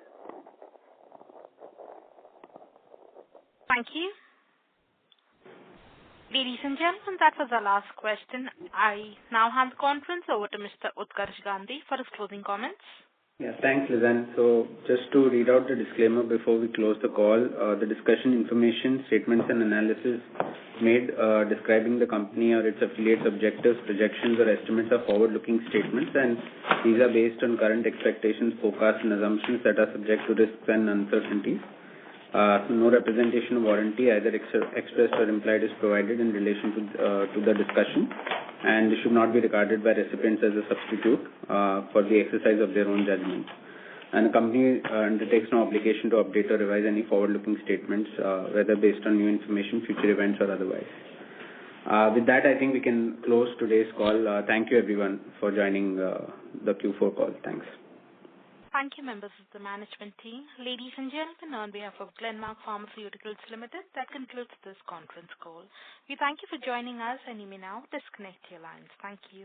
Thank you. Ladies and gentlemen, that was our last question. I now hand the conference over to Mr. Utkarsh Gandhi for his closing comments. Yeah, thanks, Lizanne. So just to read out the disclaimer before we close the call, the discussion, information, statements and analysis made describing the company or its affiliates' objectives, projections or estimates are forward-looking statements, and these are based on current expectations, forecasts and assumptions that are subject to risks and uncertainties. No representation or warranty, either expressed or implied, is provided in relation to the discussion, and should not be regarded by recipients as a substitute for the exercise of their own judgment. And the company undertakes no obligation to update or revise any forward-looking statements, whether based on new information, future events, or otherwise. With that, I think we can close today's call. Thank you, everyone, for joining the Q4 call. Thanks. Thank you, members of the management team. Ladies and gentlemen, on behalf of Glenmark Pharmaceuticals Limited, that concludes this conference call. We thank you for joining us, and you may now disconnect your lines. Thank you.